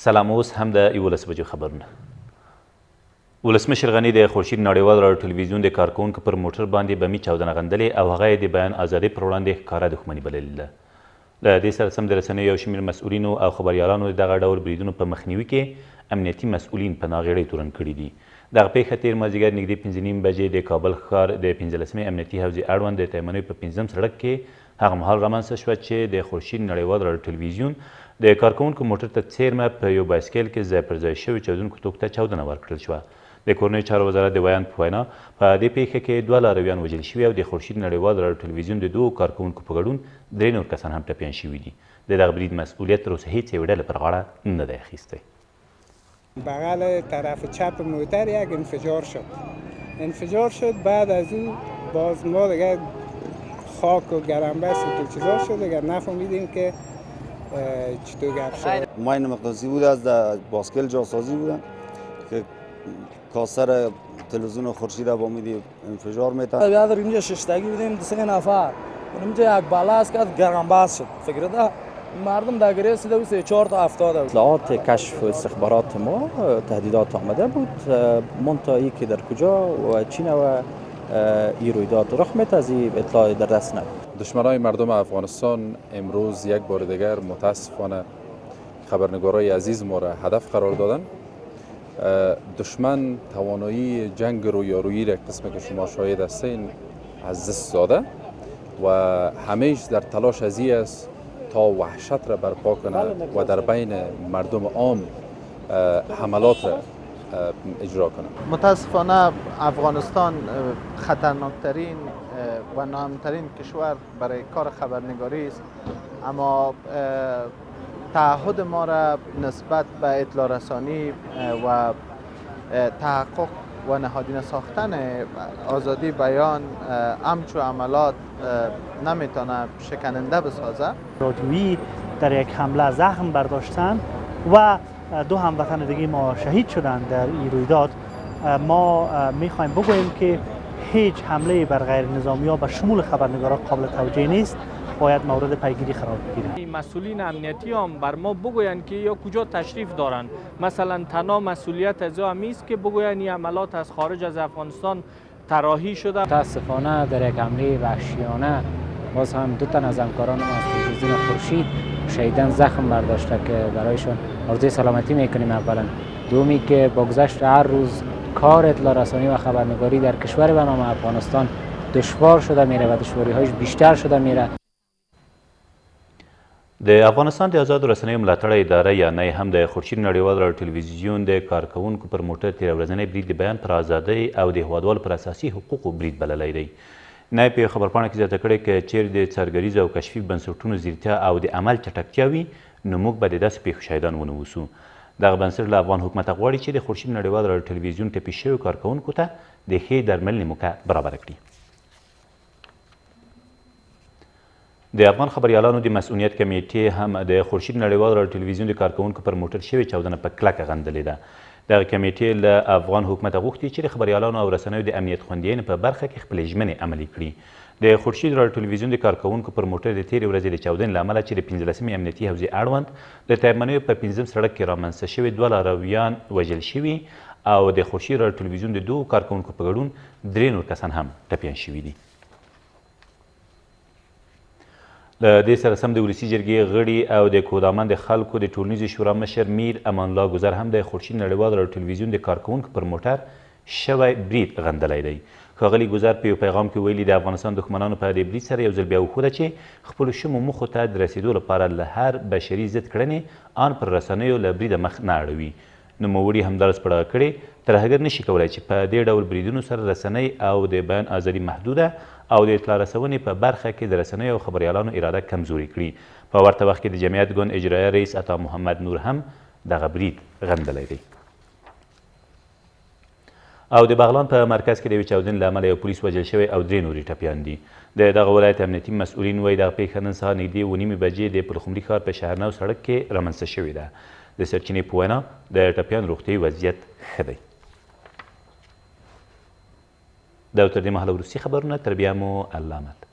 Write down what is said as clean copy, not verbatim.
سلام، اوس هم د 11 بجو خبرونه. ولسمشر غني د خورشید نړیوال راډیو ټلویزیون د کارکوونکو پر موټر باندې بمي چاودنه غندلې او هغه یې د بیان ازادۍ پر وړاندې ښکاره دښمني بللې ده. له دې سره سم د رسنیو یو شمېر مسؤلینو او خبریالانو دغه ډول بریدونو په مخنیوي کې امنیتي مسؤلین په ناغېړۍ تورن کړي دي. دغه پیښه تېر مازدیګر نږدې 5:30 بجې د کابل ښار د 15مې امنیتي حوزې اړوند د تیمنۍ په 5م سړک کې هغه مهال رامنځته شوه چې د خورشید نړیوال راډیو ټلویزیون د کارکوونکو موټر ته څیرمه په یو بایسکل کې ځای پر ځای شوي چاودونکو توکو ته چاودنه ورکړل شوه. د کورنیو چارو وزارت د ویان په وینا په دې پیښه کې 2 لارویان وژل شوي او د خورشید نړیوال راډیو ټلویزیون د 2 کارکوونکو په ګډون 3 نور کسان هم ټپیان شوي دي. د دغه برید مسئولیت تر اوسه هیڅ یوې ډلې پر غاړه نه دی اخیستی. بغل طرف چپ موتر یک انفجار شد بعد از او باز ما دیگه خاک و گرمبست و چیزا شد دیگه نفهمیدیم که چطور گپ شد. ماین مقدسی بود از باسکل جاسازی بودن که کاسر تلویزیون خورشید با میدی انفجار میتن. بیادر اینجا ششتگی بودیم 3 نفر اونجا یک بالا است که گرمبست شد. فکر ده مردم در گریه سیده بود 4 تا 70. اطلاعات کشف و استخبارات ما تهدیدات آمده بود منتهی که در کجا و چین و این رویداد رخ میت از این اطلاع در دست نبود. دشمنای مردم افغانستان امروز یک بار دیگر متاسفانه خبرنگارای عزیز ما را هدف قرار دادن. دشمن توانایی جنگ رویارویی را قسمی که شما شاهد هستین از دست داده و همیشه در تلاش از این است تا وحشت را برپا کنه و در بین مردم عام حملات را اجرا کنه. متاسفانه افغانستان خطرناکترین و ناامن‌ترین کشور برای کار خبرنگاری است، اما تعهد ما را نسبت به اطلاع رسانی و تحقق و نهادینه ساختن آزادی بیان همچو عملات نمیتونه شکننده بسازه. رادیویی در یک حمله زخم برداشتن و 2 هموطن دیگه ما شهید شدند در این رویداد. ما میخوایم بگوییم که هیچ حمله بر غیر نظامی ها به شمول خبرنگاران قابل توجه نیست، باید مورد پیگیری قرار بگیرد. مسئولین امنیتی هم بر ما بگویند که یا کجا تشریف دارند. مثلا تنها مسئولیت از هم است که بگویند این عملات از خارج از افغانستان طراحی شده. متاسفانه در یک حمله وحشیانه باز هم 2 تن از همکاران ما از تلویزیون خورشید شهیدن زخم برداشته که برایشان آرزوی سلامتی میکنیم. اولا دومی که با گذشت هر روز کار اطلاع رسانی و خبرنگاری در کشور به نام افغانستان دشوار شده میره و دشواری‌هایش بیشتر شده میره. د افغانستان د آزادو رسنیو ملاتړه اداره یا نه هم د خورشید نړیوال راډیو ټلویزیون د کارکوونکو پر موټر تېره ورځنی برید د بیان پر ازادۍ او د هیوادوالو پر اساسي حقوقو برید بللی دی. نه په خبرپاڼه کې زیاته کړې که چیرې د څرګریزو او کشفي بنسټونو ځیرتیا او د عمل چټکتیا وي نو موږ به د داسې پیښو شاهدان ونه اوسو. دغه بنسټ له افغان حکومته غواړي چې د خورشید نړیوال راډیو ټلویزیون ټپي شویو کارکوونکو ته د ښې درملنې موقع برابره کړي. د افغان خبریالانو د مسؤلیت کمیټې هم د خورشید نړیوال راډیو ټلویزیون د کارکوونکو پر موټر شوې چاودنه په کلکه غندلې ده. دغه کمیټې له افغان حکومته غوښتي چې د خبریالانو او رسنیو د امنیت خوندیینې په برخه کې خپلې ژمنې عملي کړي. د خورشید راډیو ټلویزیون د کارکوونکو پر موټر د تېرې ورځې د چاودنې له امله چې د 15مې امنیتي حوزې اړوند د تیمنیو په 5م سړک کې رامنځته شوي 2 لارویان وژل شوي او د خورشید راډیو ټلویزیون د 2 کارکوونکو په ګډون 3 نور کسان هم ټپیان شوي دي. له دې سره سم د ولسي جرګې غړي او د کودامن د خلکو د ټولنیزې شورا مشر میر امان الله ګذر هم د خورشید نړیوال راډیو ټلویزیون د کارکوونکو پر موټر شوی برید غندلی دی. ښاغلي ګذر په یو پیغام کې ویلي د افغانستان دښمنانو په دې برید سره یو ځل بیا وښوده چې خپلو شومو موخو ته د رسېدو لپاره له هر بشري ضد کړنې ان پر رسنیو له بریده مخ نه اړوي. نوموړي همدا سپړه کړې ترهګر نشي کولی چې په دې ډول بریدونو سره رسنۍ او د بیان ازادي محدوده او د اطلاع رسونې په برخه کې د رسنیو او خبریالانو اراده کمزوري کړي. په ورته وخت کې د جمعیت ګوند اجرایه رئیس عطا محمد نور هم دغه برید غندلی دی. او د بغلان په مرکز کې د یوې چاودنې له امله یو پولیس وژل شوی او 3 نورې ټپیان دي. د دغه ولایت امنیتي مسؤلین وایي دغه پیښه نن سهار نږدې 9:30 بجې د پلخمري ښار په شهرنو سړک کې رامنځته شوې ده. د سرچینې په وینا د ټپیانو روغتیایي وضعیت ښه دی. دا تر دې مهاله وروستي خبرونه، تر بیا مو الله امد.